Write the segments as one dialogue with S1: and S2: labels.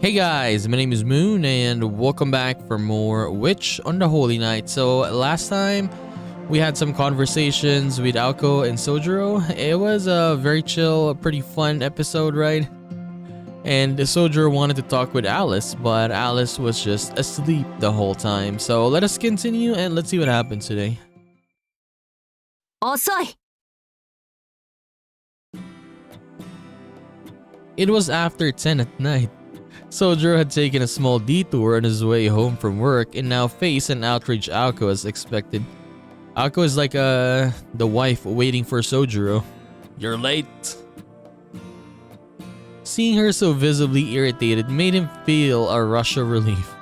S1: Hey guys, my name is Moon and welcome back for more Witch on the Holy Night. So last time we had some conversations with Aoko and Sojiro. It was a very chill, pretty fun episode, right? And Sojiro wanted to talk with Alice, but Alice was just asleep the whole time. So let us continue and let's see what happens today.
S2: 遅い。
S1: It was after 10 at night. Sojiro had taken a small detour on his way home from work and now faced an outraged Aoko as expected. Aoko is like the wife waiting for Sojiro. You're late. Seeing her so visibly irritated made him feel a rush of relief.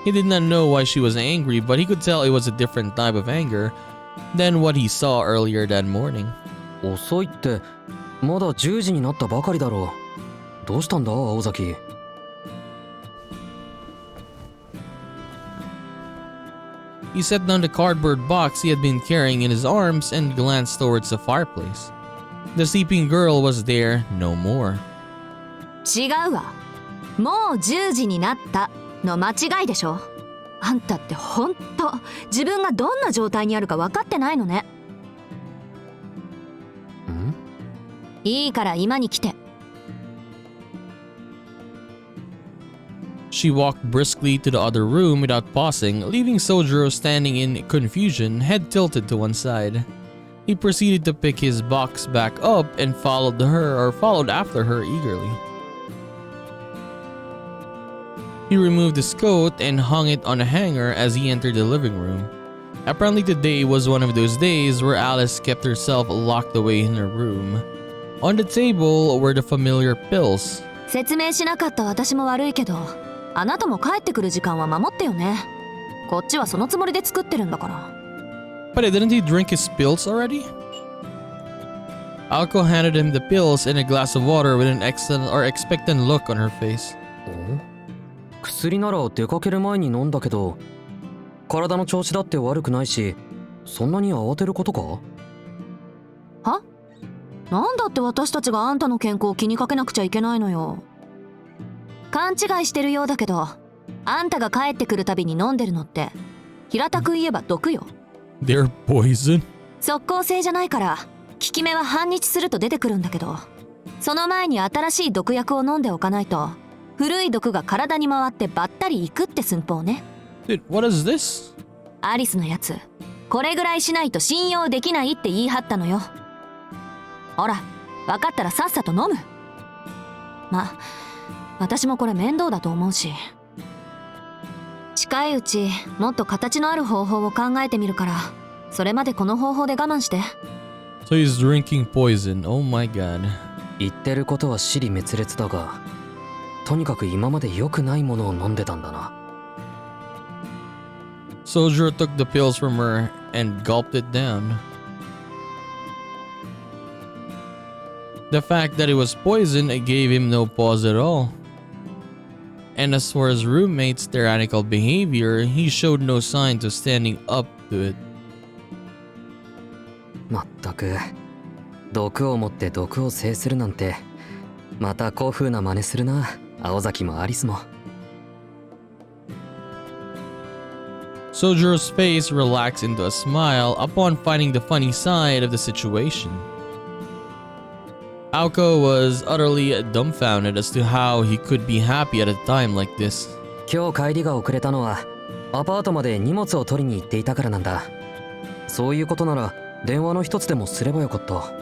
S1: He did not know why she was angry, but he could tell it was a different type of anger than what he saw earlier that morning.
S3: 遅いって、まだ10時になったばかりだろう。どうしたんだ、青崎。
S1: He set down the cardboard box he had been carrying in his arms and glanced towards the fireplace. The sleeping girl was there no more.
S2: 違うわ。もう10時になったの間違いでしょ。あんたってほんと自分がどんな状態にあるか分かってないのね。いいから今に来て。
S1: She walked briskly to the other room without pausing, leaving Sojiro standing in confusion, head tilted to one side. He proceeded to pick his box back up and followed after her eagerly. He removed his coat and hung it on a hanger as he entered the living room. Apparently today was one of those days where Alice kept herself locked away in her room. On the table were the familiar pills.
S2: 説明しなかった私も悪いけど、あなたも帰ってくる時間は守ってよね。こっちはそのつもりで作ってるんだから。
S1: But didn't he drink his pills already? Aoko handed him the pills and a glass of water with an expectant look on her face.
S3: 薬なら出かける前に飲んだけど、体の調子だって悪くないし、そんなに慌てることか？
S2: は？なんだって私たちがあんたの健康を気にかけなくちゃいけないのよ。勘違いしてるようだけど、あんたが帰ってくるたびに飲んでるのって平たく言えば毒よ。
S1: They're poison?
S2: 即効性じゃないから効き目は半日すると出てくるんだけど、その前に新しい毒薬を飲んでおかないと古い毒が体に回ってばったりいくって寸法ね。
S1: Dude, what is this?
S2: アリスのやつ、これぐらいしないと信用できないって言い張ったのよ。ほら、分かったらさっさと飲む。ま、私もこれ面倒だと思うし。近いうちもっと形のある方法を考えてみるから、それまでこの方法で我慢して。
S1: So he's drinking poison. Oh my god.
S3: 言ってることは支離滅裂だが、とにかく今まで良くないものを飲んでたんだな。
S1: Sojiro took the pills from her and gulped it down. The fact that it was poison gave him no pause at all. And as for his roommate's tyrannical behavior, he showed no signs of standing up to it.
S3: まったく、毒を持って毒を制するなんて、また古風な真似するな、青崎もアリスも。
S1: Sojiro's face relaxed into a smile upon finding the funny side of the situation. Aoko was utterly dumbfounded as to how he could be happy at a time like this.
S3: 今日帰りが遅れたのは、アパートまで荷物を取りに行っていたからなんだ。そういうことなら電話の一つでもすればよかった。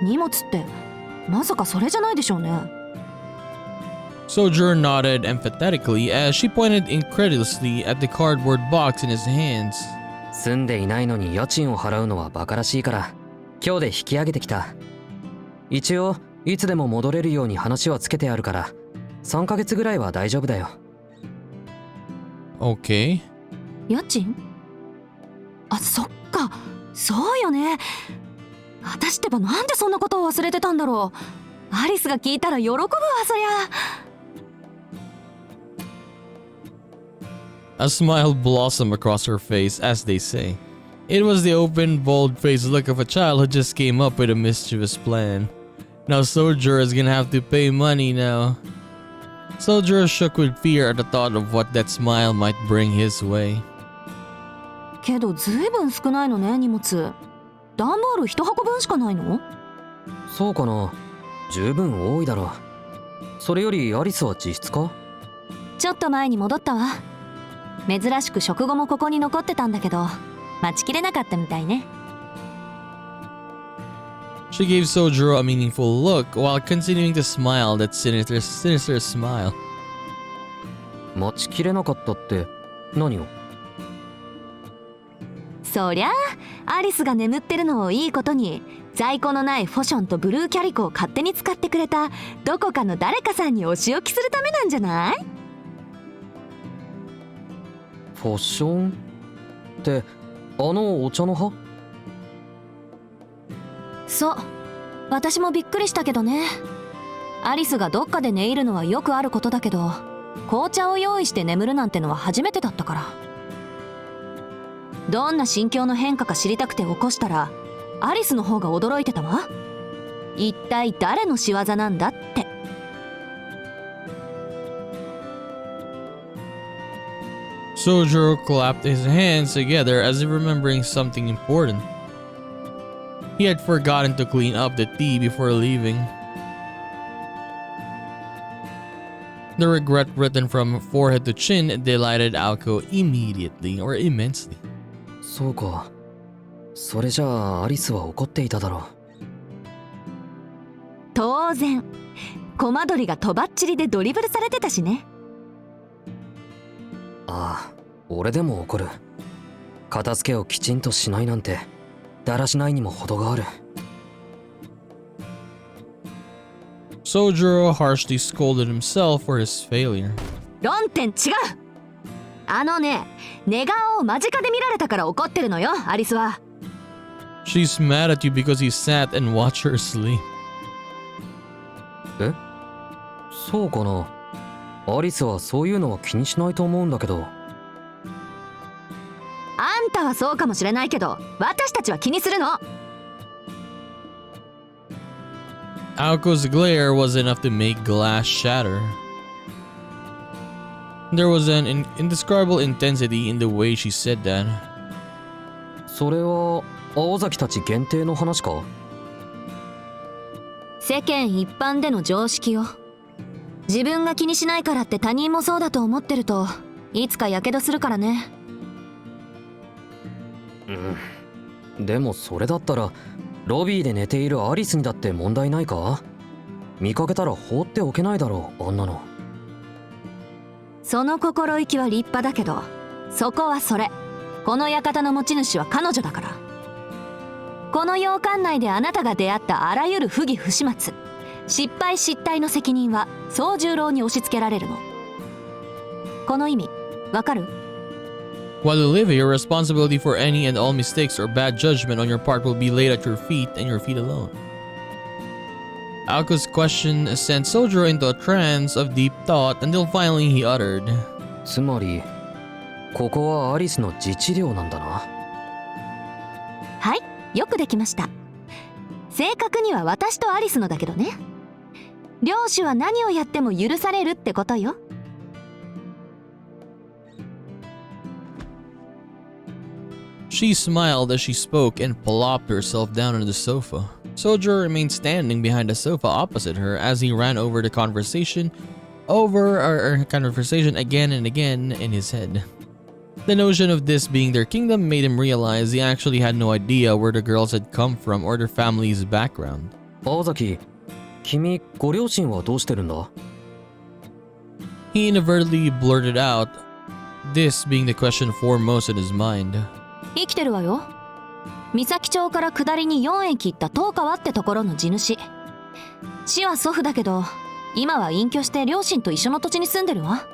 S2: 荷物ってまさかそれじゃないでしょうね。
S1: Sojiro nodded emphatically as she pointed incredulously at the cardboard box in his hands.
S3: 住んでいないのに家賃を払うのはバカらしいから、今日で引き上げてきた。一応いつでも戻れるように話はつけてあるから、3ヶ月ぐらいは大丈夫だよ。
S1: Okay.
S2: 家賃？あ、そっか、そうよね。私ってばなんでそんなことを忘れてたんだろう。アリスが聞いたら喜ぶわ、そりゃ。
S1: A smile blossomed across her face, as they say. It was the open, bold-faced look of a child who just came up with a mischievous plan. Now Sojiro is gonna have to pay money now. Soldier shook with fear at the thought of what that smile might bring his way.
S2: けどずいぶん少ないのね、荷物。段ボール1箱分しかないの？
S3: そうかな。十分多いだろう。それよりアリスは自室か？
S2: ちょっと前に戻ったわ。珍しく食後もここに残ってたんだけど、待ちきれなかったみたいね。
S1: She gave Sojiro a meaningful look while continuing to smile that sinister smile.
S3: 待ちきれなかったって何を？
S2: そりゃあアリスが眠ってるのをいいことに在庫のないフォションとブルーキャリコを勝手に使ってくれたどこかの誰かさんにお仕置きするためなんじゃない？
S3: フォッションってあのお茶の葉？
S2: そう、私もびっくりしたけどね。アリスがどっかで寝入るのはよくあることだけど、紅茶を用意して眠るなんてのは初めてだったから。どんな心境の変化か知りたくて起こしたら、アリスの方が驚いてたわ。一体誰の仕業なんだって。
S1: Sojiro clapped his hands together as if remembering something important. He had forgotten to clean up the tea before leaving. The regret written from forehead to chin delighted Aoko immediately or immensely.
S3: そうか。それじゃあアリスは怒っていただろう。
S2: 当然、コマドリがとばっちりでドリブルされてたしね。
S3: ああ、俺でも怒る。片付けをきちんとしないなんてだらしないにも程がある。
S1: Sojiro harshly scolded himself for his failure.
S2: 論点違う。あのね、寝顔を間近で見られたから怒ってるのよ、アリスは。
S1: She's mad at you because he sat and watched her sleep.
S3: え？そうかな。アリスはそういうのは気にしないと思うんだけど。
S2: あんたはそうかもしれないけど、私たちは気にするの。
S1: Aoko's glare was enough to make glass shatter. There was an indescribable intensity in the way she said that.
S3: それは青崎たち限定の話か？
S2: 世間一般での常識よ。自分が気にしないからって他人もそうだと思ってるといつかやけどするからね。
S3: でもそれだったらロビーで寝ているアリスにだって問題ないか？見かけたら放っておけないだろう、あんなの。
S2: その心意気は立派だけど、そこはそれ。この館の持ち主は彼女だから。この洋館内であなたが出会ったあらゆる不義不始末、失敗失態の責任は宗十郎に押し付けられるの。この意味わかる？
S1: While you live here, responsibility for any and all mistakes or bad judgment on your part will be laid at your feet and your feet alone. Aoko's question sent Sojiro into a trance of deep thought until finally he uttered.
S3: つまりここはアリスの自治領なんだな。
S2: はい、よくできました。正確には私とアリスのだけどね。領主は何をやっても許されるってことよ。
S1: She smiled as she spoke and plopped herself down on the sofa. Sojiro remained standing behind the sofa opposite her as he ran over the conversation again and again in his head. The notion of this being their kingdom made him realize he actually had no idea where the girls had come from or their family's background.
S3: 青崎、君ご両親はどうしてるんだ？
S1: He inadvertently blurted out, this being the question foremost in his mind.
S2: 生きてるわよ。三崎町から下りに4駅行った東川ってところの地主。死は祖父だけど、今は隠居して両親と一緒の土地に住んでるわ。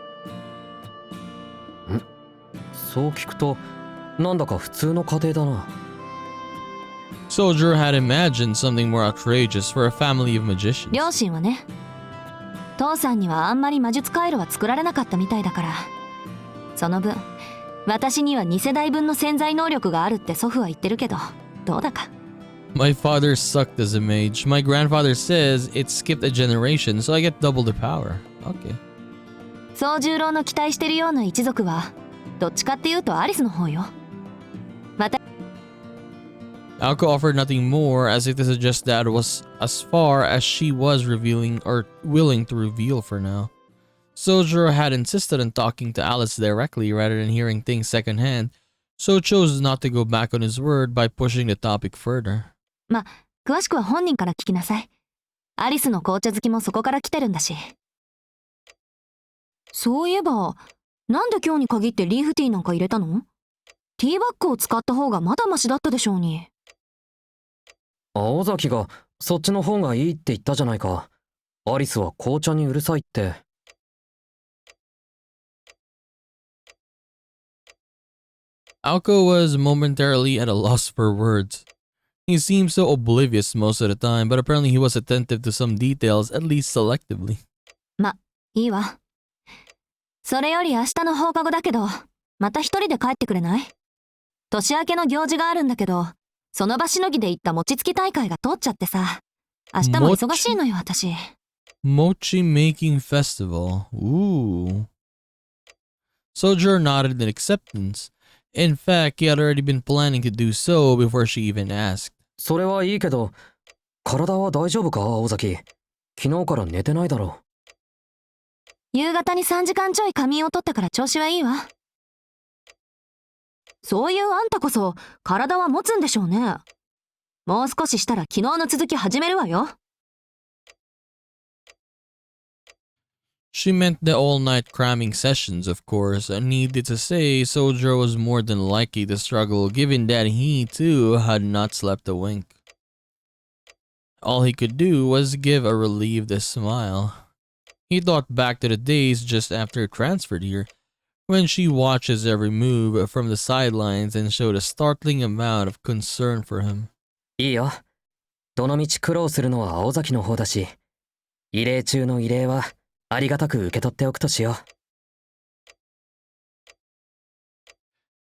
S3: そう聞くとなんだか普通の家庭だな。
S1: Soldier had imagined something more outrageous for a family of magicians.
S2: 両親はね、父さんにはあんまり魔術回路は作られなかったみたいだから、その分私には2世代分の潜在能力があるって祖父は言ってるけど、どうだか。
S1: My father sucked as a mage. My grandfather says it skipped a generation, so I get double the power. Okay.
S2: 宗十郎の期待してるような一族はどっちかっていうとアリスの方よ。また
S1: Alco offered nothing more, as if to suggest that was as far as she was revealing or willing to reveal for now. Sojiro had insisted on talking to Alice directly rather than hearing things secondhand, so chose not to go back on his word by pushing the topic further.
S2: ま、詳しくは本人から聞きなさい。アリスの紅茶好きもそこから来てるんだし。そういえば、なんで今日に限ってリーフティーなんか入れたの？ティーバッグを使った方がまだマシだったでしょうに。
S3: 青崎がそっちの方がいいって言ったじゃないか。アリスは紅茶にうるさいって。
S1: Alco was momentarily at a loss for words. He seemed so oblivious most of the time, but apparently he was attentive to some details, at least selectively.
S2: ま、いいわ。それより明日の放課後だけど、また一人で帰ってくれない？年明けの行事があるんだけど、その場しのぎで行った餅つき大会が通っちゃってさ。明日も忙しいのよ、私。
S1: Mochi making festival. Ooh. Sojiro nodded in acceptance. In fact, he had already been planning to do so before she even asked.
S3: それはいいけど、体は大丈夫か、青崎。昨日から寝てないだろう。
S2: 夕方に3時間ちょい仮眠を取ったから調子はいいわ。そういうあんたこそ体は持つんでしょうね。もう少ししたら昨日の続き始めるわよ。
S1: She meant the all-night cramming sessions, of course, and needed to say Sojiro was more than likely to struggle given that he, too, had not slept a wink. All he could do was give a relieved smile. He thought back to the days just after transferred here, when she watched his every move from the sidelines and showed a startling amount of concern for him.
S3: いいよ。どのみち苦労するのは青崎の方だし、異例中の異例はありがたく受け取っておくとしよ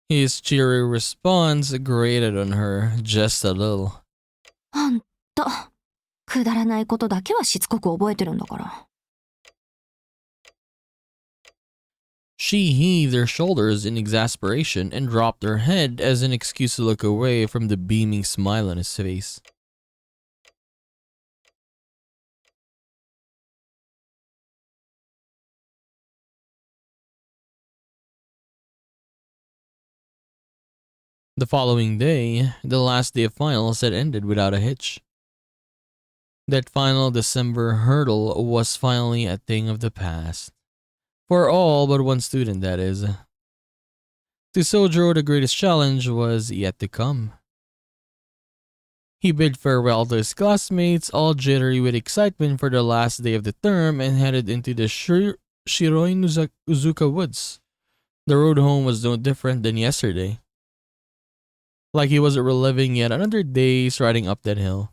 S3: う。
S1: His cheery response grated on her just a little.
S2: あんた、くだらないことだけはしつこく覚えてるんだから。
S1: She heaved her shoulders in exasperation and dropped her head as an excuse to look away from the beaming smile on his face. The following day, the last day of finals had ended without a hitch. That final December hurdle was finally a thing of the past. For all but one student, that is. To Sojiro, the greatest challenge was yet to come. He bid farewell to his classmates, all jittery with excitement for the last day of the term, and headed into the Uzuka woods. The road home was no different than yesterday. Like he was reliving yet another day striding up that hill.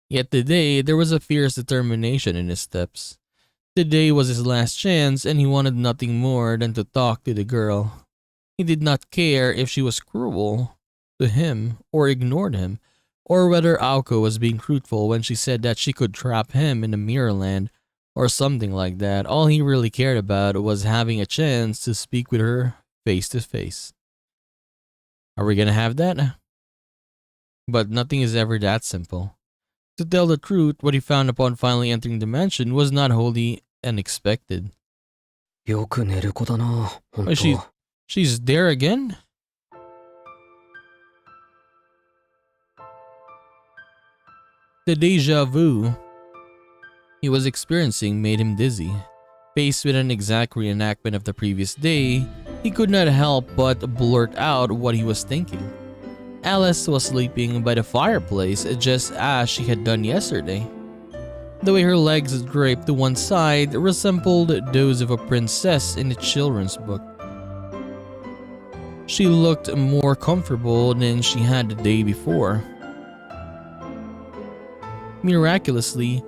S1: Yet today, there was a fierce determination in his steps. Today was his last chance, and he wanted nothing more than to talk to the girl. He did not care if she was cruel to him or ignored him, or whether Aoko was being truthful when she said that she could trap him in the mirror land or something like that. All he really cared about was having a chance to speak with her face to face. Are we gonna have that? But nothing is ever that simple. To tell the truth, what he found upon finally entering the mansion was not wholly unexpected.
S3: よく寝る子だな、ほんと。
S1: She's there again? The deja vu he was experiencing made him dizzy. Faced with an exact reenactment of the previous day, he could not help but blurt out what he was thinking. Alice was sleeping by the fireplace just as she had done yesterday. The way her legs draped to one side resembled those of a princess in a children's book. She looked more comfortable than she had the day before. Miraculously,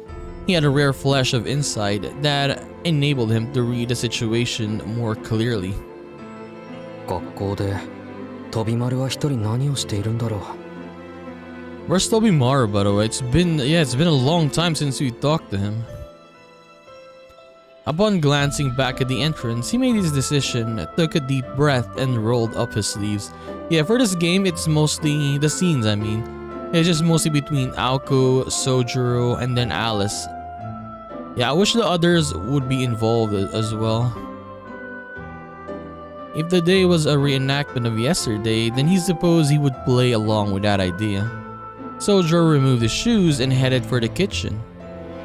S1: he had a rare flash of insight that enabled him to read the situation more clearly.
S3: 学校で飛び丸は一人何をしているんだろう。
S1: Where's Tobimaru, by the way? It's been a long time since we talked to him. Upon glancing back at the entrance, he made his decision, took a deep breath, and rolled up his sleeves. Yeah, for this game, it's mostly the scenes, It's just mostly between Aoko, Sojiro, and then Alice. Yeah, I wish the others would be involved as well. If the day was a reenactment of yesterday, then he supposed he would play along with that idea. Sojiro removed his shoes and headed for the kitchen.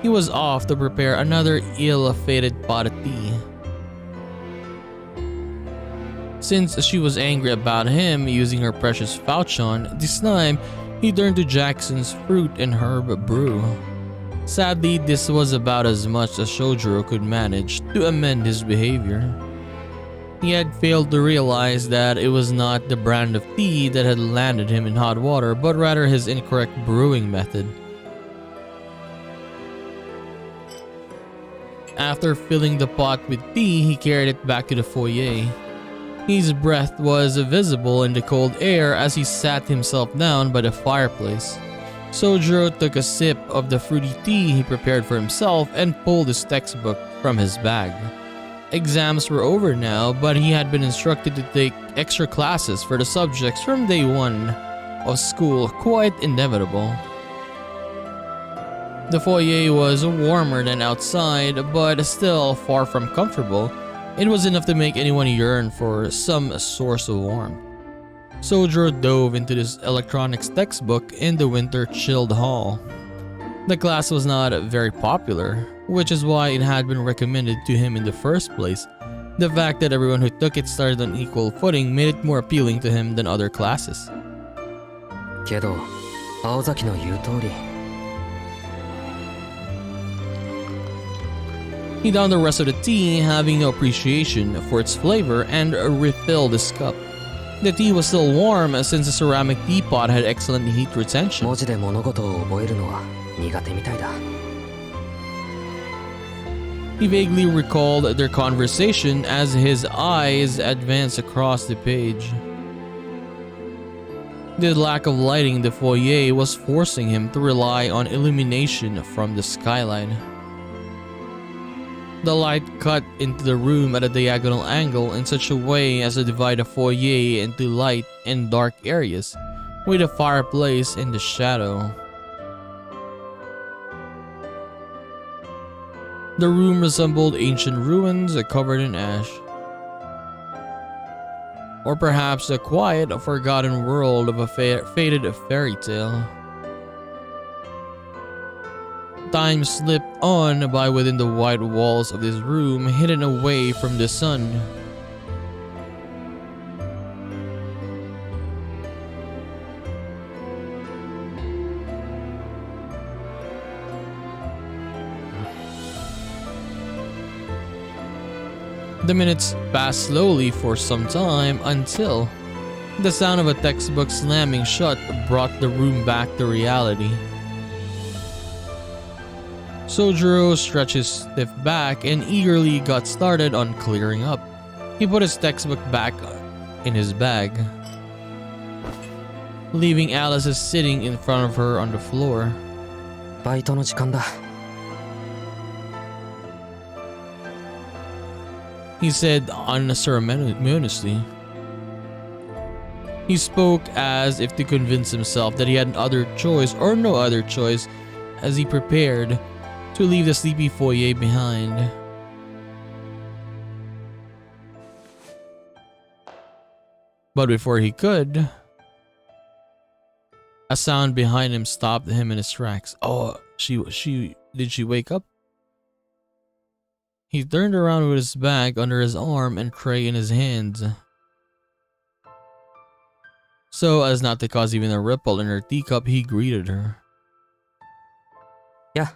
S1: He was off to prepare another ill-fated pot of tea. Since she was angry about him using her precious falchion, this time he turned to Jackson's fruit and herb brew. Sadly, this was about as much as Sojiro could manage to amend his behavior. He had failed to realize that it was not the brand of tea that had landed him in hot water, but rather his incorrect brewing method. After filling the pot with tea, he carried it back to the foyer. His breath was visible in the cold air as he sat himself down by the fireplace. Sojiro took a sip of the fruity tea he prepared for himself and pulled his textbook from his bag. Exams were over now, but he had been instructed to take extra classes for the subjects from day one of school, quite inevitable. The foyer was warmer than outside, but still far from comfortable. It was enough to make anyone yearn for some source of warmth. Sojiro dove into this electronics textbook in the winter-chilled hall. The class was not very popular, which is why it had been recommended to him in the first place. The fact that everyone who took it started on equal footing made it more appealing to him than other classes.
S3: けど、青崎の言う通り。
S1: He downed the rest of the tea, having no appreciation for its flavor, and refilled his cup. The tea was still warm since the ceramic teapot had excellent heat retention.
S3: 文字で物事を覚えるのは苦手みたいだ。
S1: He vaguely recalled their conversation as his eyes advanced across the page. The lack of lighting in the foyer was forcing him to rely on illumination from the skylight. The light cut into the room at a diagonal angle in such a way as to divide the foyer into light and dark areas, with a fireplace in the shadow. The room resembled ancient ruins covered in ash. Or perhaps the quiet, forgotten world of a faded fairy tale. Time slipped on by within the white walls of this room, hidden away from the sun. The minutes passed slowly for some time until the sound of a textbook slamming shut brought the room back to reality. Sojiro stretched his stiff back and eagerly got started on clearing up. He put his textbook back in his bag, leaving Alice sitting in front of her on the floor.
S3: バイトの時間だ。
S1: He said unceremoniously. He spoke as if to convince himself that he had other choice or no other choice as he prepared to leave the sleepy foyer behind. But before he could, a sound behind him stopped him in his tracks. Oh, did she wake up? He turned around with his bag under his arm and tray in his hands, so as not to cause even a ripple in her teacup. He greeted her.
S3: Yeah.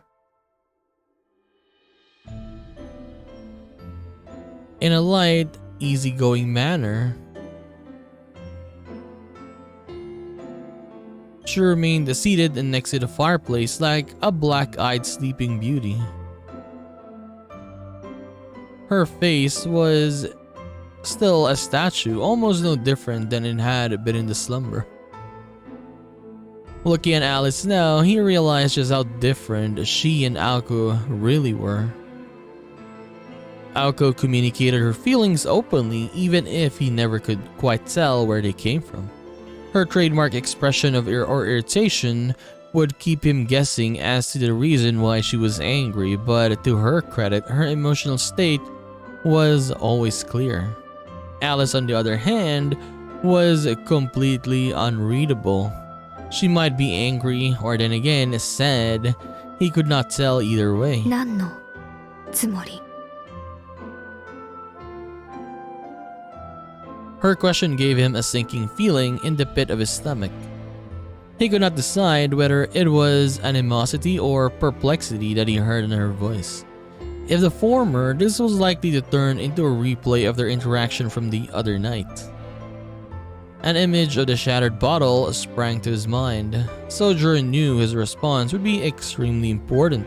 S1: In a light, easygoing manner, she remained seated next to the fireplace like a black-eyed sleeping beauty. Her face was still a statue, almost no different than it had been in the slumber. Looking at Alice now, he realized just how different she and Aoko really were. Aoko communicated her feelings openly even if he never could quite tell where they came from. Her trademark expression of irritation would keep him guessing as to the reason why she was angry, but to her credit, her emotional state was always clear. Alice, on the other hand, was completely unreadable. She might be angry or then again sad. He could not tell either way.
S2: 何のつもり？
S1: Her question gave him a sinking feeling in the pit of his stomach. He could not decide whether it was animosity or perplexity that he heard in her voice. If the former, this was likely to turn into a replay of their interaction from the other night. An image of the shattered bottle sprang to his mind. Sojiro knew his response would be extremely important,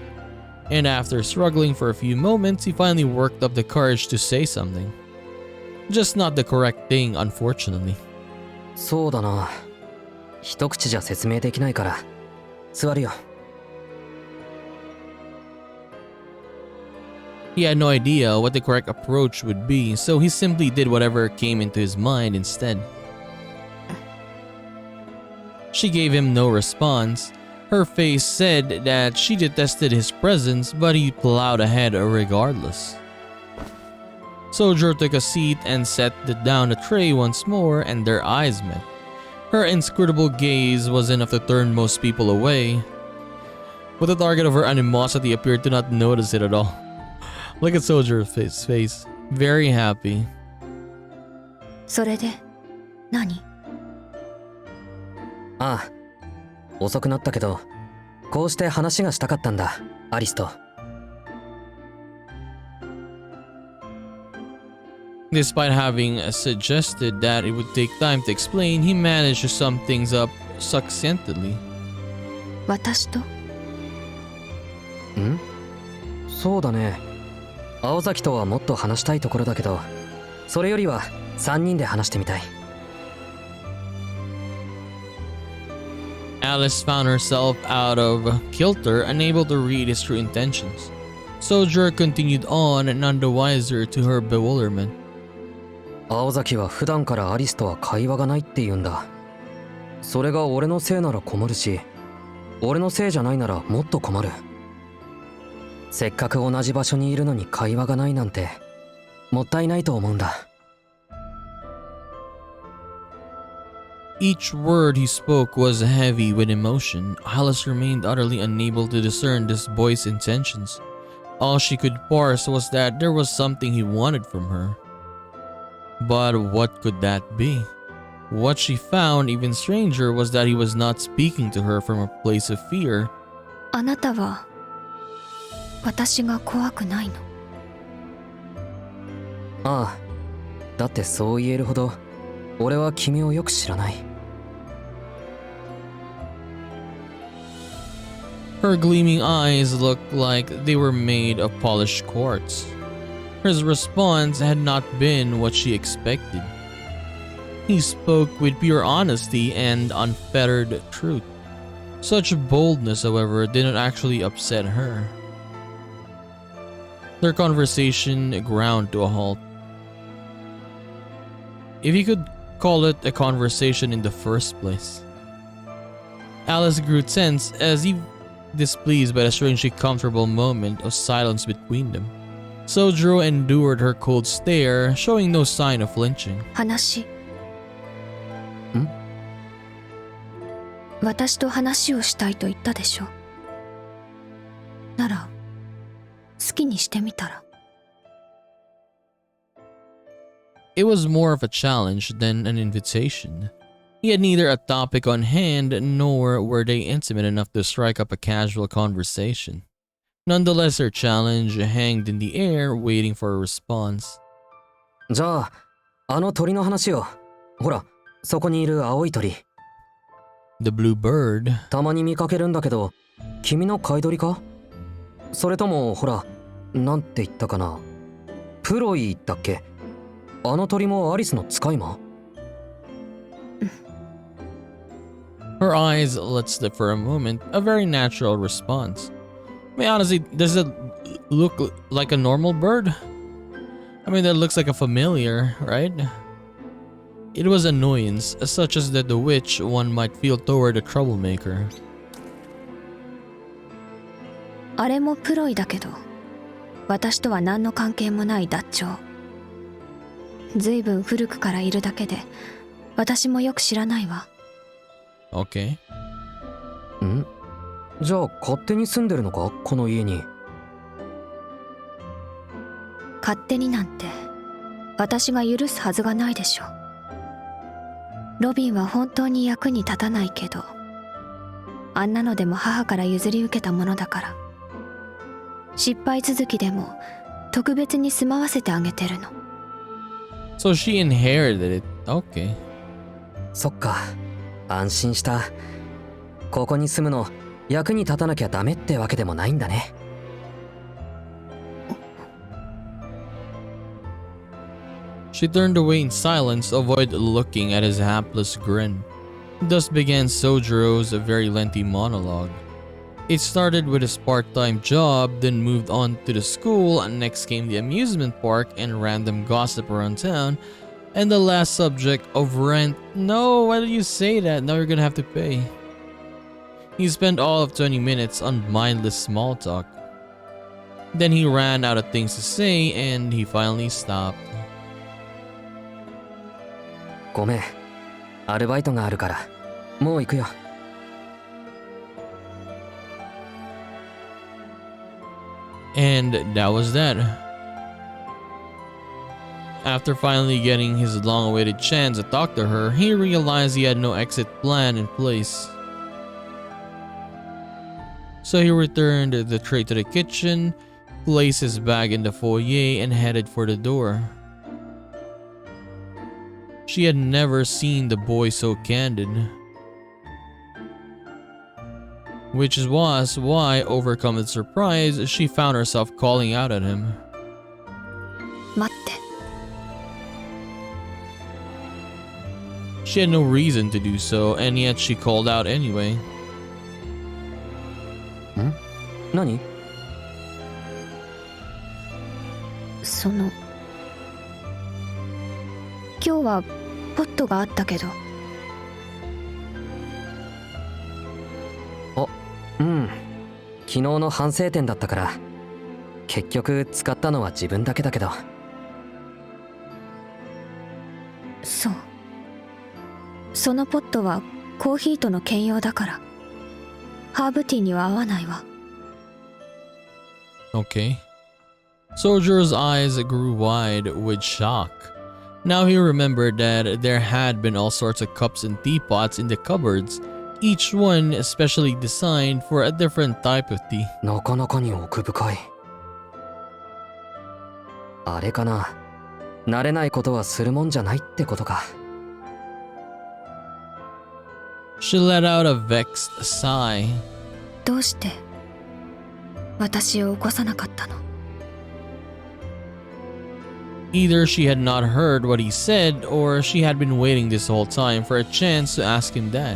S1: and after struggling for a few moments, he finally worked up the courage to say something. Just not the correct thing, unfortunately.
S3: そうだな。一口じゃ説明できないから。座るよ。
S1: He had no idea what the correct approach would be, so he simply did whatever came into his mind instead. She gave him no response. Her face said that she detested his presence, but he plowed ahead regardless. Sojiro took a seat and set down the tray once more, and their eyes met. Her inscrutable gaze was enough to turn most people away, but the target of her animosity appeared to not notice it at all. Look at Sojiro's face. Very happy.
S2: それで何？
S3: ああ、遅くなったけど、こうして話がしたかったんだ、アリスと。
S1: Despite having suggested that it would take time to explain, he managed to sum things up succinctly.
S2: 私と？
S3: ん？そうだね。青崎とはもっと話したいところだけど、それよりは3人で話してみたい。
S1: Alice found herself out of kilter, unable to read his true intentions. Sojiro continued on, none the wiser to her bewilderment.
S3: 青崎は普段からアリスとは会話がないって言うんだ。それが俺のせいなら困るし、俺のせいじゃないならもっと困る。せっかく同じ場所にいるのに会話がないなんてもったいないと思うんだ。
S1: Each word he spoke was heavy with emotion. Alice remained utterly unable to discern this boy's intentions. All she could parse was that there was something he wanted from her. But what could that be? What she found even stranger was that he was not speaking to her from a place of fear.
S2: あなたは私が怖くないの？
S3: ああ、だってそう言えるほど俺は君をよく知らない。
S1: Her gleaming eyes looked like they were made of polished quartz. His response had not been what she expected. He spoke with pure honesty and unfettered truth. Such boldness, however, did not actually upset her. Their conversation ground to a halt. If you could call it a conversation in the first place. Alice grew tense as if displeased by the strangely comfortable moment of silence between them. Sojiro endured her cold stare, showing no sign of flinching.
S2: 話。
S3: ん？
S2: 私と話をしたいと言ったでしょ。なら、好きにしてみたら。
S1: It was more of a challenge than an invitation. He had neither a topic on hand nor were they intimate enough to strike up a casual conversation. Nonetheless, her challenge hanged in the air, waiting for a response.
S3: じゃあ、あの鳥の話を。ほら、そこにいる青い鳥。
S1: The blue bird.
S3: たまに見かけるんだけど、君の飼い鳥か？それとも、ほら、なんて言ったかな。プロイだっけ？あの鳥もアリスの使い魔？
S1: Her eyes lit for a moment, a very natural response. I mean, honestly, does it look like a normal bird? I mean, that looks like a familiar, right? It was annoyance, such as that the witch one might feel toward a troublemaker.
S2: あれもプロイだけど、私とは何の関係もない脱長。ずいぶん古くからいるだけで、私もよく知らないわ。
S1: Okay.
S3: ん？じゃあ勝手に住んでるのか、この家に。
S2: 勝手になんて、私が許すはずがないでしょ。ロビンは本当に役に立たないけど、あんなのでも母から譲り受けたものだから、失敗続きでも特別に住まわせてあげてるの。
S1: So she inherited it. Okay.
S3: そっか、安心した。ここに住むの役に立たなきゃダメってわけでもないんだね。
S1: She turned away in silence to avoid looking at his hapless grin. Thus began Sojiro's very lengthy monologue. It started with his part-time job, then moved on to the school, and next came the amusement park and random gossip around town, and the last subject of rent. No, why did you say that? Now you're gonna have to pay. He spent all of 20 minutes on mindless small talk. Then he ran out of things to say and he finally stopped.
S3: ごめん、アルバイトがあるからもう行くよ。
S1: And that was that. After finally getting his long-awaited chance to talk to her, he realized he had no exit plan in place. So he returned the tray to the kitchen, placed his bag in the foyer, and headed for the door. She had never seen the boy so candid. Which was why, overcome with surprise, she found herself calling out at him.
S2: 待って。
S1: She had no reason to do so, and yet she called out anyway.
S3: ん？何？
S2: その、今日はポットがあったけど。
S3: うん、昨日の反省点だったから結局使ったのは自分だけだけど。
S2: そう。そのポットはコーヒーとの兼用だから、ハーブティーには合わないわ。
S1: Okay. Soldier's eyes grew wide with shock. Now he remembered that there had been all sorts of cups and teapots in the cupboards, each one especially designed for a different type of tea.
S3: なかなかに奥深い。あれかな、慣れないことはするもんじゃないってことか。
S1: She let out a vexed sigh.
S2: どうして私を起こさなかったの？
S1: Either she had not heard what he said, or she had been waiting this whole time for a chance to ask him that.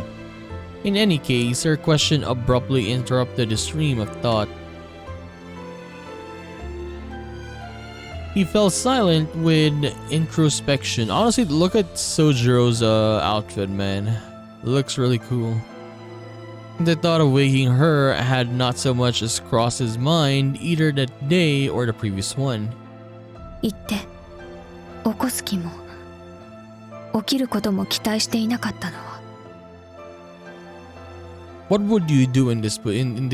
S1: In any case, her question abruptly interrupted the stream of thought. He fell silent with introspection. Honestly, look at Sojiro's outfit, man. It looks really cool. The thought of waking her had not so much as crossed his mind either that day or the previous one.
S2: 言って、起こす気も起きることも期待していなかったのは。
S1: What would you do in this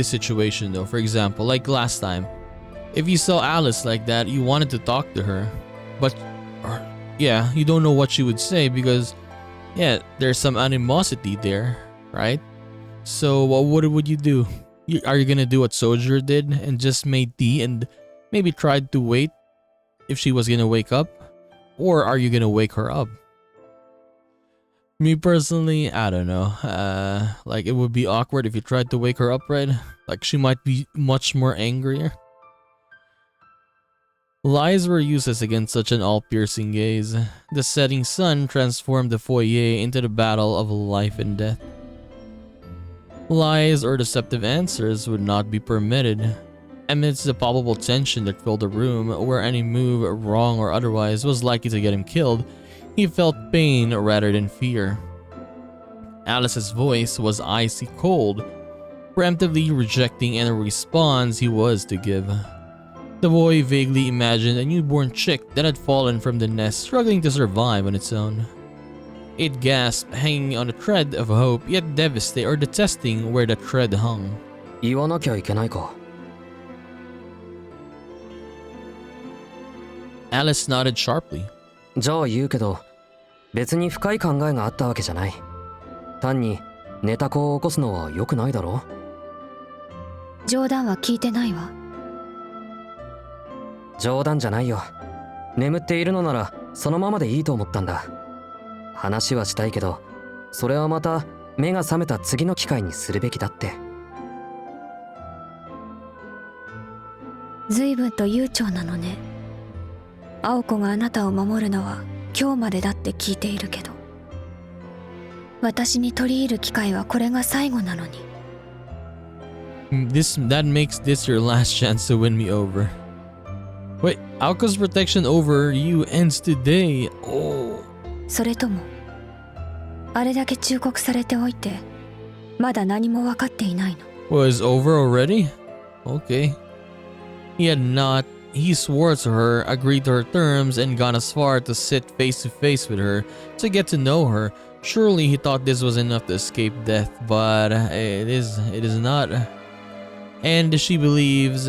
S1: situation though? For example, like last time, if you saw Alice like that, you wanted to talk to her, but yeah, you don't know what she would say because yeah, there's some animosity there, right? So what would you do? Are you gonna do what Soldier did and just made tea and maybe tried to wait if she was gonna wake up? Or are you gonna wake her up? Me personally, I don't know. Like it would be awkward if you tried to wake her up, right? Like she might be much more angrier. Lies were useless against such an all-piercing gaze. The setting sun transformed the foyer into the battle of life and death. Lies or deceptive answers would not be permitted. Amidst the palpable tension that filled the room, where any move, wrong or otherwise, was likely to get him killed, he felt pain rather than fear. Alice's voice was icy cold, preemptively rejecting any response he was to give. The boy vaguely imagined a newborn chick that had fallen from the nest, struggling to survive on its own. It gasped, hanging on a thread of hope, yet devastated or detesting where the thread hung.
S3: 言わなきゃいけないか。
S1: Alice nodded sharply.
S3: じゃあ言うけど、別に深い考えがあったわけじゃない。単に寝た子を起こすのは良くないだろ。
S2: 冗談は聞いてないわ。
S3: 冗談じゃないよ。眠っているのならそのままでいいと思ったんだ。話はしたいけど、それはまた目が覚めた次の機会にするべきだって。
S2: 随分と悠長なのね。青子があなたを守るのは今日までだって聞いているけど、私に取り入る機会はこれが最後なのに。
S1: That makes this your last chance to win me over. Wait, Aoko's protection over you ends today. Oh.
S2: それとも、あれだけ忠告されておいて、まだ何も分かっていないの。
S1: Was over already? Okay. He had not. He swore to her, agreed to her terms, and gone as far to sit face to face with her to get to know her. Surely he thought this was enough to escape death, but it is not. And she believed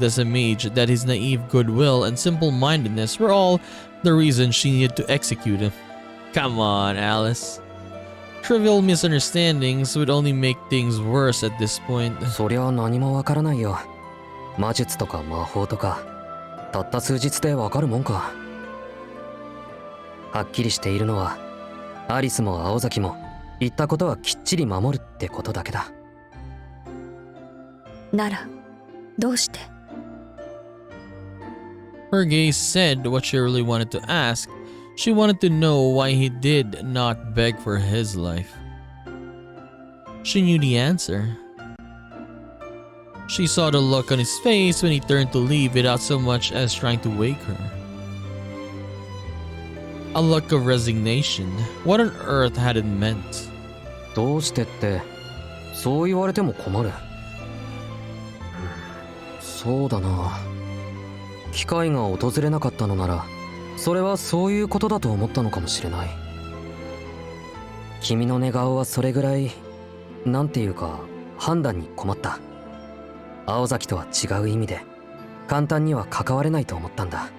S1: as a mage that his naive goodwill and simple-mindedness were all the reason she needed to execute him. Come on, Alice. Trivial misunderstandings would only make things worse at this point.
S3: そりゃ何もわからないよ。魔術とか魔法とか、たった数日でわかるもんか。はっきりしているのは、アリスも青崎も言ったことはきっちり守るってことだけだ。
S2: なら、どうして？
S1: Her gaze said what she really wanted to ask. She wanted to know why he did not beg for his life. She knew the answer. She saw the look on his face when he turned to leave without so much as trying to wake her. A look of resignation. What on earth had it meant?
S3: どうしてって、そう言われても困る。そうだな。機会が訪れなかったのなら、それはそういうことだと思ったのかもしれない。君の寝顔はそれぐらい、なんていうか、判断に困った。青崎とは違う意味で、簡単には関われないと思ったんだ。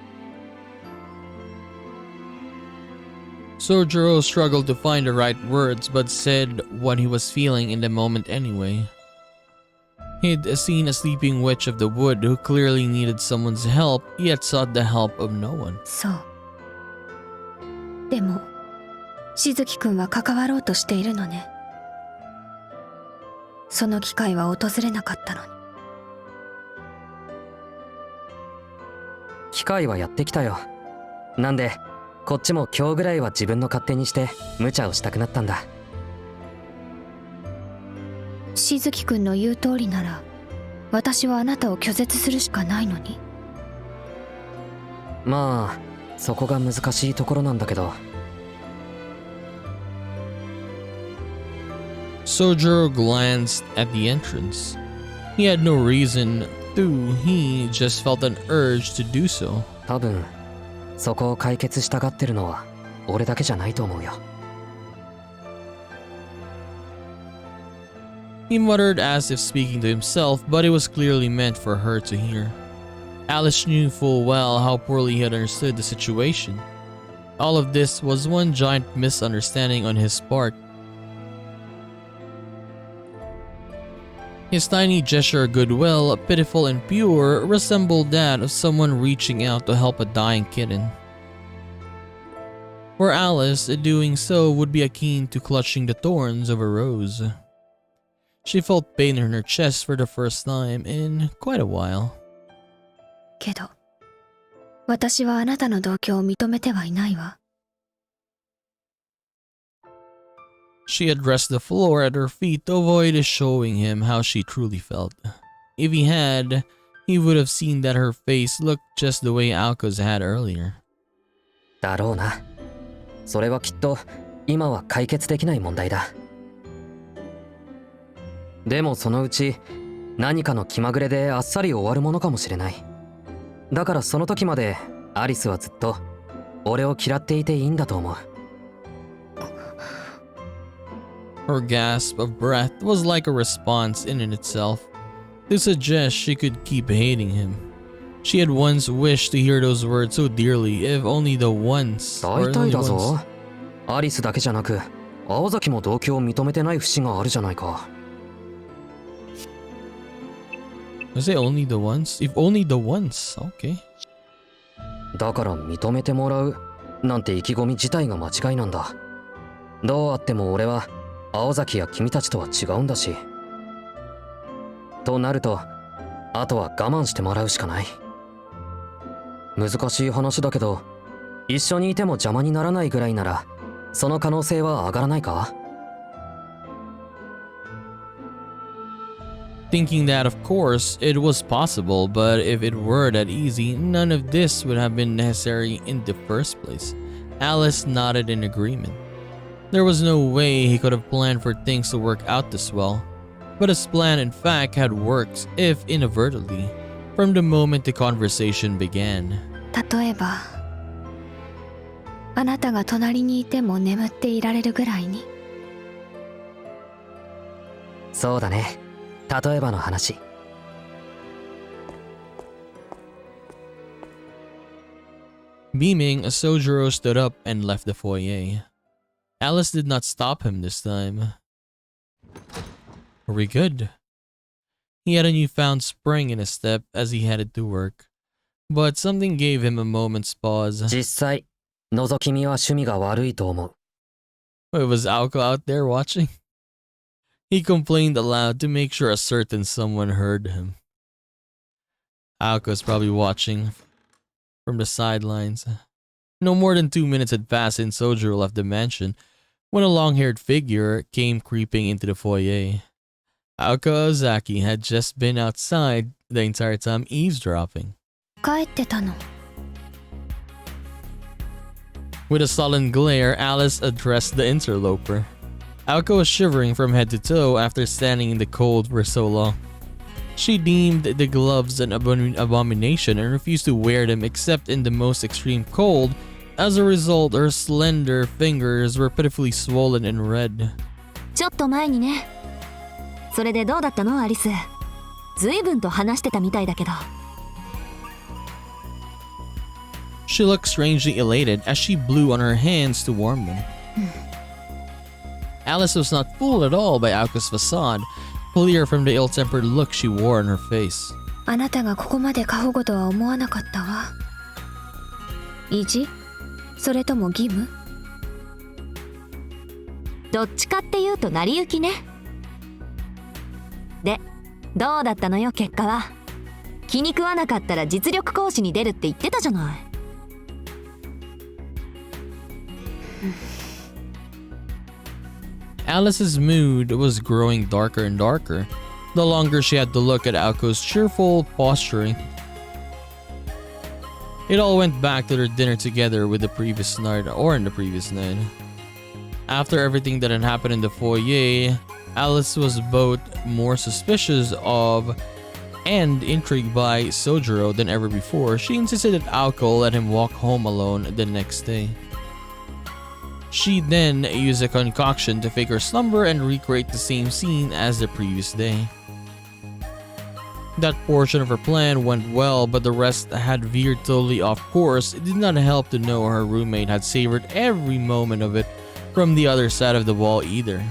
S1: Sojiro struggled to find the right words but said what he was feeling in the moment anyway. He'd seen a sleeping witch of the wood who clearly needed someone's help, yet sought the help of no one.
S2: そう。でも、しずきくんは関わろうとしているのね。その機会は訪れなかったのに。
S3: 機会はやってきたよ。なんで、こっちも今日ぐらいは自分の勝手にして無茶をしたくなったんだ。
S2: しずきくんの言う通りなら、私はあなたを拒絶するしかないのに。
S3: まあ、そこが難しいところなんだけど。
S1: Sojiro glanced at the entrance. He had no reason to, he just felt an urge to do so.
S3: 多分、そこを解決したがってるのは俺だけじゃないと思うよ。
S1: He muttered as if speaking to himself, but it was clearly meant for her to hear. Alice knew full well how poorly he had understood the situation. All of this was one giant misunderstanding on his part. His tiny gesture of goodwill, pitiful and pure, resembled that of someone reaching out to help a dying kitten. For Alice, doing so would be akin to clutching the thorns of a rose. She felt pain in her chest for the first time in quite a while.
S2: けど、私はあなたの同居を認めてはいないわ。
S1: She addressed the floor at her feet to avoid showing him how she truly felt. If he had, he would have seen that her face looked just the way Aoko's had earlier.
S3: だろうな。それはきっと今は解決できない問題だ。でもそのうち何かの気まぐれであっさり終わるものかもしれない。だからその時までアリスはずっと俺を嫌っていていいんだと思う。
S1: Her gasp of breath was like a response in itself to suggest she could keep hating him. She had once wished to hear those words so dearly, if only the once.
S3: 大体だぞ。アリスだけじゃなく青崎も同居を認めてない節があるじゃないか。
S1: I say only the once? If only the once, okay.
S3: だから認めてもらうなんて意気込み自体が間違いなんだ。どうあっても俺は青崎や君たちとは違うんだし。となるとあとは我慢してもらうしかない。難しい話だけど一緒にいても邪魔にならないぐらいならその可能性は上がらないか？
S1: Thinking that of course it was possible, but if it were that easy, none of this would have been necessary in the first place. Alice nodded in agreement. There was no way he could have planned for things to work out this well, but his plan in fact had worked, if inadvertently, from the moment the conversation began.
S2: 例えばあなたが隣にいても眠っていられるぐらいに。
S3: そうだね。例えばの話。
S1: Beaming, Sojiro stood up and left the foyer. Alice did not stop him this time. Are we good? He had a newfound spring in his step as he headed to work, but something gave him a moment's pause.
S3: 実際覗き見は趣味が悪いと思う。
S1: Wait, was Aoko out there watching? He complained aloud to make sure a certain someone heard him. Aoko's probably watching from the sidelines. No more than 2 minutes had passed since Sojiro left the mansion when a long-haired figure came creeping into the foyer. Aoko Ozaki had just been outside the entire time eavesdropping.
S2: 帰ってたの。
S1: With a sullen glare, Alice addressed the interloper. Aoko was shivering from head to toe after standing in the cold for so long. She deemed the gloves an abomination and refused to wear them except in the most extreme cold. As a result, her slender fingers were pitifully swollen and red.
S2: ちょっと前にね。それでどうだったのアリス。随分と話してたみたいだけど。
S1: She looked strangely elated as she blew on her hands to warm them. Alice was not fooled at all by Aoko's facade, clear from the ill-tempered look she wore on her face.
S2: あなたがここまで過保護とは思わなかったわ。意地？それとも義務？どっちかっていうと成り行きね。で、どうだったのよ結果は。気に食わなかったら実力行使に出るって言ってたじゃない。
S1: Alice's mood was growing darker and darker, the longer she had to look at Aoko's cheerful posturing. It all went back to their dinner together with the previous night, or in the previous night. After everything that had happened in the foyer, Alice was both more suspicious of and intrigued by Sojiro than ever before. She insisted that Aoko let him walk home alone the next day. She then used a concoction to fake her slumber and recreate the same scene as the previous day. That portion of her plan went well, but the rest had veered totally off course. It did not help to know her roommate had savored every moment of it from the other side of the wall either.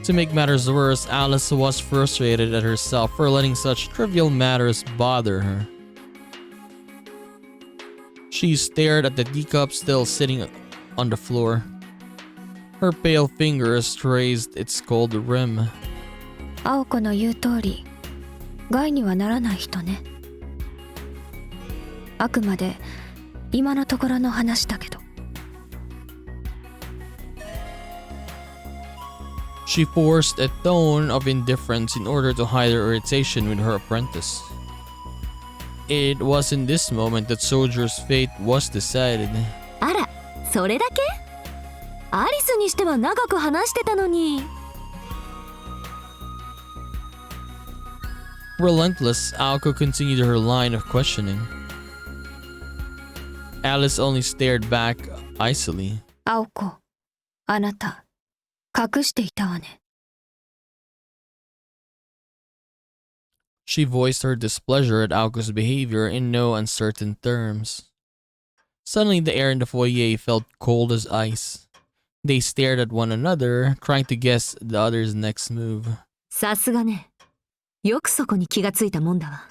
S1: To make matters worse, Alice was frustrated at herself for letting such trivial matters bother her. She stared at the teacup still sitting on the floor. Her pale fingers traced its cold rim.
S2: 青子の言う通り、害にはならない人ね。あくまで今のところの話だけど。
S1: She forced a tone of indifference in order to hide her irritation with her apprentice. It was in this moment that Soldier's fate was decided.
S2: あら、それだけ？アリスにしては長く話してたのに。
S1: Relentless, Aoko continued her line of questioning. Alice only stared back icily.
S2: 青子、あなた、隠していたわね。
S1: She voiced her displeasure at Aoko's behavior in no uncertain terms. Suddenly, the air in the foyer felt cold as ice. They stared at one another, trying to guess the other's next move.
S2: さすがね。よくそこに気がついたもんだわ。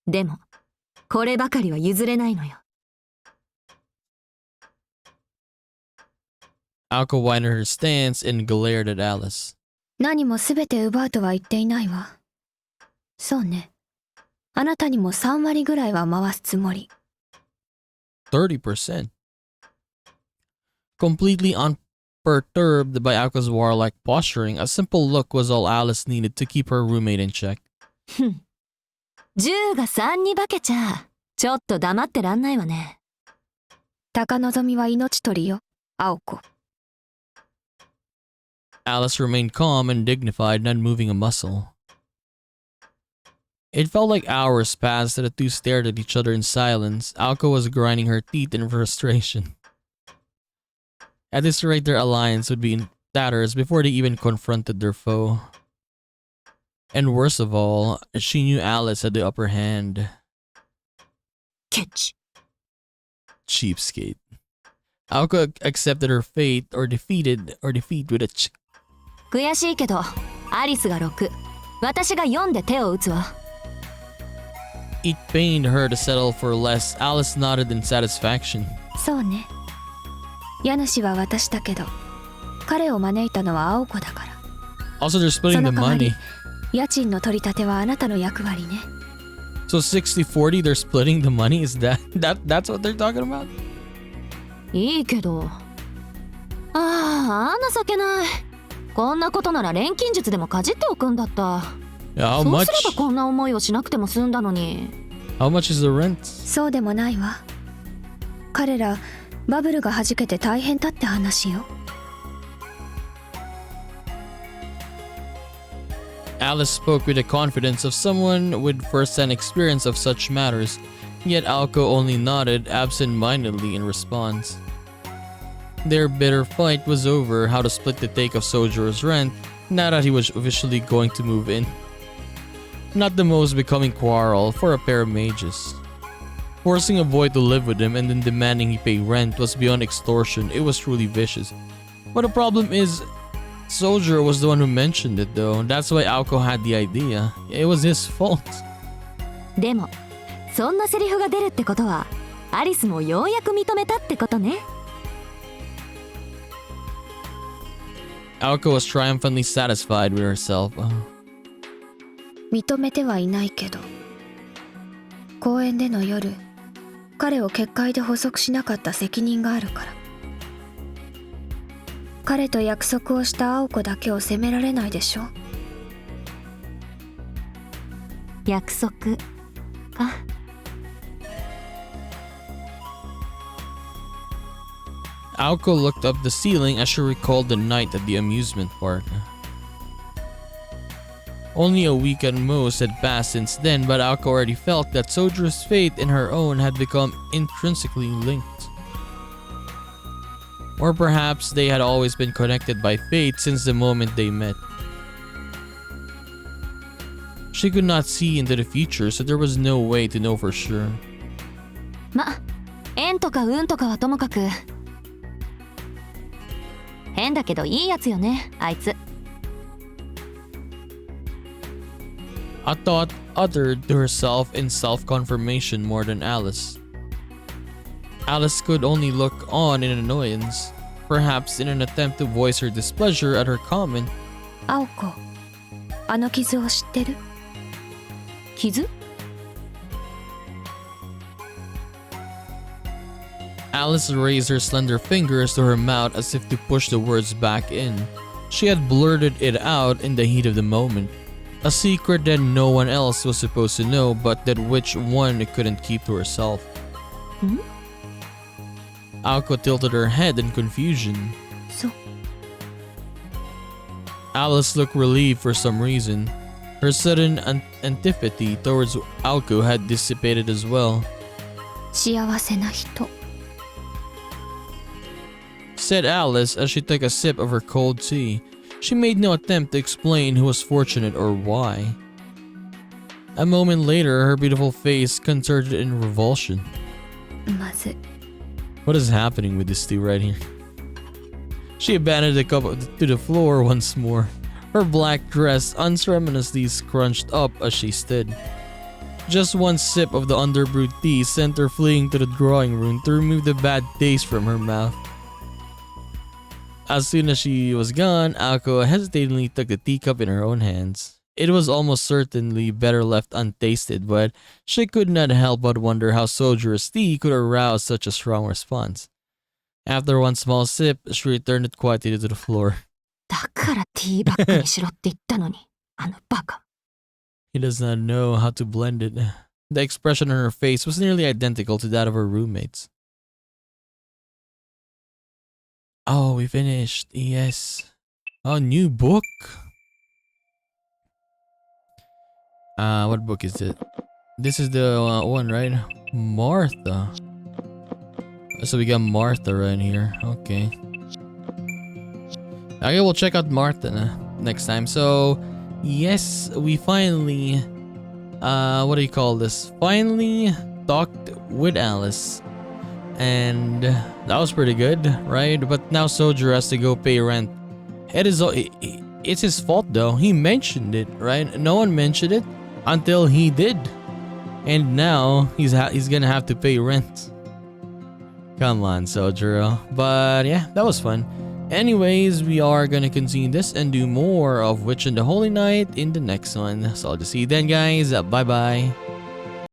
S2: でも、こればかりは譲れないのよ。
S1: Aoko widened her stance and glared at Alice.
S2: 何もすべて奪うとは言っていないわ。そうね。あなたにも3割ぐらいは回すつもり。
S1: 30%. Completely unperturbed by Aoko's warlike posturing, a simple look was all Alice needed to keep her roommate in check.
S2: 10が3に化けちゃ、ちょっと黙ってらんないわね。高望みは命取りよ、青子。
S1: Alice remained calm and dignified, not moving a muscle. It felt like hours passed as the two stared at each other in silence. Aoko was grinding her teeth in frustration. At this rate, their alliance would be in tatters before they even confronted their foe. And worst of all, she knew Alice had the upper hand.
S2: Catch.
S1: Cheapskate. Aoko accepted her fate or defeat with a ch.
S2: 悔しいけど、アリスが6、私が4で手を打つわ。
S1: It pained her to settle for less. Alice nodded in satisfaction.
S2: そうね。家主は私だけど、彼を招いたのは青子だから。
S1: Also, they're splitting the money.
S2: 家賃の取り立てはあなたの役割ね。
S1: So 60-40, they're splitting the money? Is that's what they're talking about?
S2: いいけど。情けない。こんなことなら錬金術でもかじっておくんだった。
S1: How
S2: そう
S1: much?
S2: すればこんな思いをしなくても済んだのに。
S1: How much is the rent?
S2: そうでもないわ。彼らバブルが弾けて大変だって話よ。
S1: Alice spoke with the confidence of someone with first-hand experience of such matters, yet Aoko only nodded absent-mindedly in response. Their bitter fight was over how to split the take of Sojourner's rent now that he was officially going to move in. Not the most becoming quarrel for a pair of mages. Forcing a boy to live with him and then demanding he pay rent was beyond extortion. It was truly vicious. But the problem is, Soldier was the one who mentioned it though. That's why Aoko had the idea. It was his fault.
S2: でも、そんなセリフが出るってことは、アリスもようやく認めたってことね。
S1: Aoko was triumphantly satisfied with herself.
S2: 認めてはいないけど、公園での夜、彼を結界で捕捉しなかった責任があるから。彼と約束をした青子だけを責められないでしょ。約束か。
S1: Aoko looked up the ceiling as she recalled the night at the amusement park. Only a week at most had passed since then, but Aoko already felt that Soldier's fate and her own had become intrinsically linked. Or perhaps they had always been connected by fate since the moment they met. She could not see into the future, so there was no way to know for sure.
S2: ま、縁とか運とかはともかく。変だけどいいやつよね、あいつ。
S1: A thought uttered to herself in self-confirmation more than Alice. Alice could only look on in annoyance, perhaps in an attempt to voice her displeasure at her comment.
S2: 青子、あの傷を知ってる？傷？
S1: Alice raised her slender fingers to her mouth as if to push the words back in. She had blurted it out in the heat of the moment. A secret that no one else was supposed to know, but that which one couldn't keep to herself.
S2: Hmm?
S1: Aoko tilted her head in confusion.
S2: So,
S1: Alice looked relieved for some reason. Her sudden antipathy towards Aoko had dissipated as well.
S2: 幸せな人
S1: said Alice as she took a sip of her cold tea. She made no attempt to explain who was fortunate or why. A moment later, her beautiful face contorted in revulsion.
S2: まずい
S1: What is happening with this tea right here? She abandoned the cup to the floor once more, her black dress unceremoniously scrunched up as she stood. Just one sip of the underbrewed tea sent her fleeing to the drawing room to remove the bad taste from her mouth. As soon as she was gone, Aoko hesitatingly took the teacup in her own hands. It was almost certainly better left untasted, but she could not help but wonder how Sojour's tea could arouse such a strong response. After one small sip, she returned it quietly to the floor.
S2: だからティーバッグにしろって言ったのにあのバカ
S1: He does not know how to blend it. The expression on her face was nearly identical to that of her roommates. Oh, we finished. Yes. Oh, new book. What book is it? This is the one, right? Martha. So we got Martha right here. Okay. Okay, we'll check out Martha next time. So, yes, we finally, what do you call this? Finally talked with Alice. And that was pretty good, right? But now Soldier has to go pay rent. It's his fault though. He mentioned it, right? No one mentioned it until he did. And now he's gonna have to pay rent. Come on, Soldier. But yeah, that was fun. Anyways, we are gonna continue this and do more of Witch and the Holy Night in the next one. So I'll just see you then, guys. Bye bye.